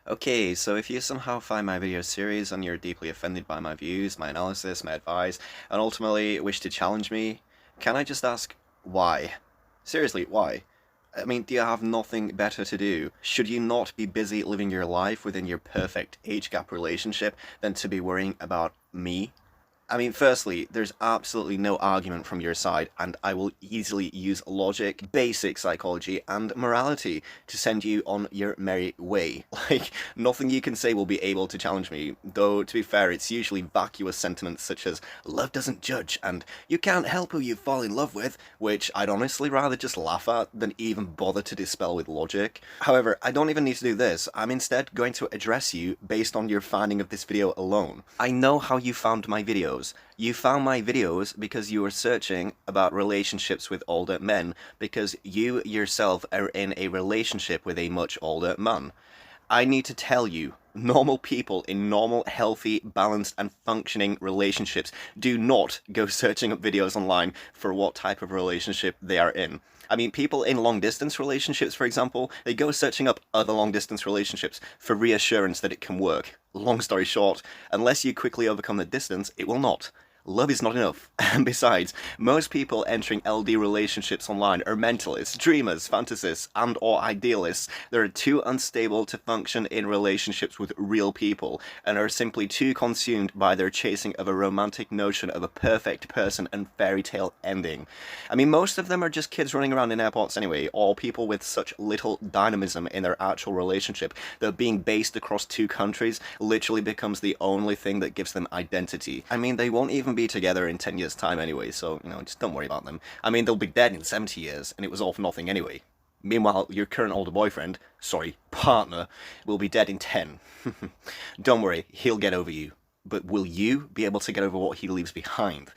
Okay, so if you somehow find my video series and you're deeply offended by my views, my analysis, my advice, and ultimately wish to challenge me, can I just ask why? Seriously, why? I mean, do you have nothing better to do? Should you not be busy living your life within your perfect age gap relationship than to be worrying about me? I mean, firstly, there's absolutely no argument from your side, and I will easily use logic, basic psychology, and morality to send you on your merry way. Like, nothing you can say will be able to challenge me, though, to be fair, it's usually vacuous sentiments such as, love doesn't judge, and you can't help who you fall in love with, which I'd honestly rather just laugh at than even bother to dispel with logic. However, I don't even need to do this, I'm instead going to address you based on your finding of this video alone. I know how you found my videos. You found my videos because you were searching about relationships with older men, because you yourself are in a relationship with a much older man. I need to tell you, normal people in normal, healthy, balanced, and functioning relationships do not go searching up videos online for what type of relationship they are in. I mean, people in long-distance relationships, for example, they go searching up other long-distance relationships for reassurance that it can work. Long story short, unless you quickly overcome the distance, it will not. Love is not enough. And besides, most people entering LD relationships online are mentalists, dreamers, fantasists, and or idealists that are too unstable to function in relationships with real people, and are simply too consumed by their chasing of a romantic notion of a perfect person and fairy tale ending. I mean, most of them are just kids running around in airports anyway, or people with such little dynamism in their actual relationship that being based across two countries literally becomes the only thing that gives them identity. I mean, they won't even be together in 10 years' time anyway, so, just don't worry about them. I mean, they'll be dead in 70 years, and it was all for nothing anyway. Meanwhile, your current older boyfriend, sorry, partner, will be dead in 10. Don't worry, he'll get over you. But will you be able to get over what he leaves behind?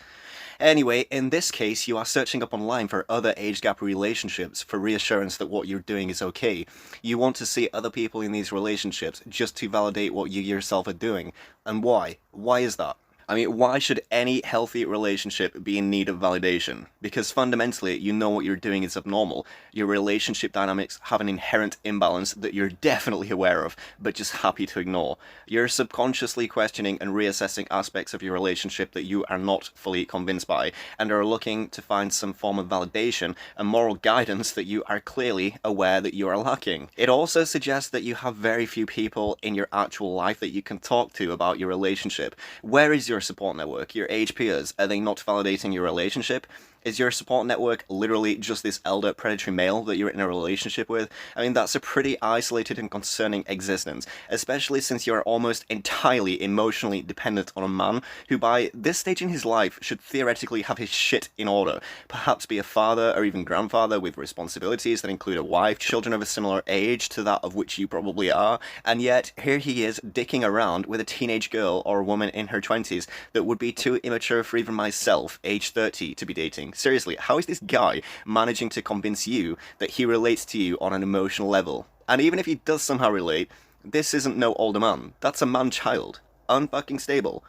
Anyway, in this case, you are searching up online for other age gap relationships for reassurance that what you're doing is okay. You want to see other people in these relationships just to validate what you yourself are doing. And why? Why is that? I mean, why should any healthy relationship be in need of validation? Because fundamentally, you know what you're doing is abnormal. Your relationship dynamics have an inherent imbalance that you're definitely aware of, but just happy to ignore. You're subconsciously questioning and reassessing aspects of your relationship that you are not fully convinced by, and are looking to find some form of validation and moral guidance that you are clearly aware that you are lacking. It also suggests that you have very few people in your actual life that you can talk to about your relationship. Where is your support network, your age peers? Are they not validating your relationship? Is your support network literally just this elder predatory male that you're in a relationship with? I mean, that's a pretty isolated and concerning existence, especially since you are almost entirely emotionally dependent on a man who by this stage in his life should theoretically have his shit in order, perhaps be a father or even grandfather with responsibilities that include a wife, children of a similar age to that of which you probably are, and yet here he is dicking around with a teenage girl or a woman in her 20s that would be too immature for even myself, age 30, to be dating. Seriously, how is this guy managing to convince you that he relates to you on an emotional level? And even if he does somehow relate, this isn't no older man. That's a man-child. Unfucking stable.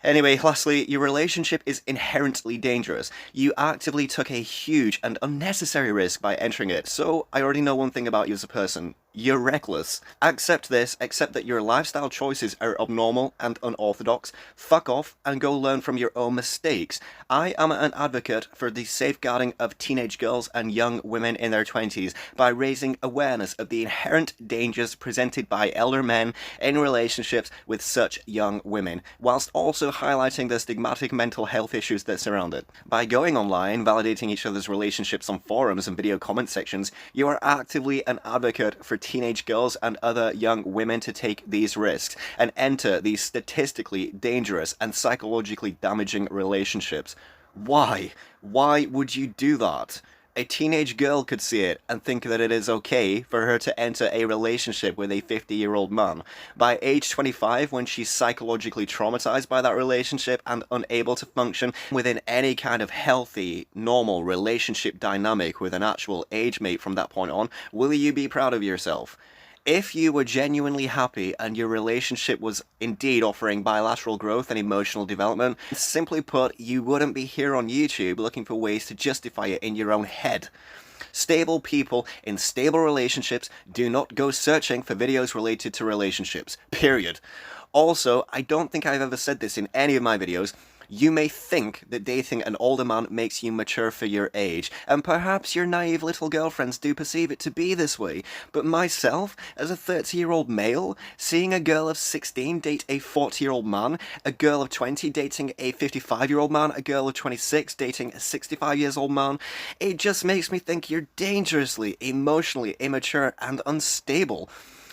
Anyway, lastly, your relationship is inherently dangerous. You actively took a huge and unnecessary risk by entering it, so I already know one thing about you as a person. You're reckless. Accept this, accept that your lifestyle choices are abnormal and unorthodox. Fuck off and go learn from your own mistakes. I am an advocate for the safeguarding of teenage girls and young women in their 20s by raising awareness of the inherent dangers presented by elder men in relationships with such young women, whilst also highlighting the stigmatic mental health issues that surround it. By going online, validating each other's relationships on forums and video comment sections, you are actively an advocate for teenage girls and other young women to take these risks and enter these statistically dangerous and psychologically damaging relationships. Why? Why would you do that? A teenage girl could see it and think that it is okay for her to enter a relationship with a 50-year-old man. By age 25, when she's psychologically traumatized by that relationship and unable to function within any kind of healthy, normal relationship dynamic with an actual age mate from that point on, will you be proud of yourself? If you were genuinely happy and your relationship was indeed offering bilateral growth and emotional development, simply put, you wouldn't be here on YouTube looking for ways to justify it in your own head. Stable people in stable relationships do not go searching for videos related to relationships. Period. Also, I don't think I've ever said this in any of my videos. You may think that dating an older man makes you mature for your age, and perhaps your naive little girlfriends do perceive it to be this way, but myself, as a 30-year-old male, seeing a girl of 16 date a 40-year-old man, a girl of 20 dating a 55-year-old man, a girl of 26 dating a 65-year-old man, it just makes me think you're dangerously, emotionally immature and unstable.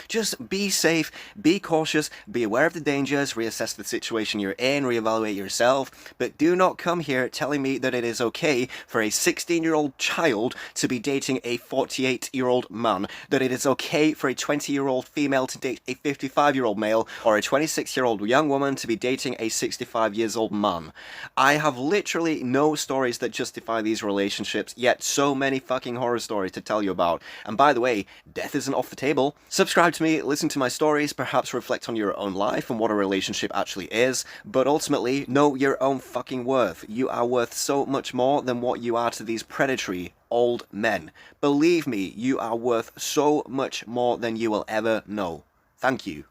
Just be safe, be cautious, be aware of the dangers, reassess the situation you're in, reevaluate yourself, but do not come here telling me that it is okay for a 16-year-old child to be dating a 48-year-old man, that it is okay for a 20-year-old female to date a 55-year-old male, or a 26-year-old young woman to be dating a 65-year-old man. I have literally no stories that justify these relationships, yet so many fucking horror stories to tell you about. And by the way, death isn't off the table. Subscribe to me, listen to my stories, perhaps reflect on your own life and what a relationship actually is, but ultimately, know your own fucking worth. You are worth so much more than what you are to these predatory old men. Believe me, you are worth so much more than you will ever know. Thank you.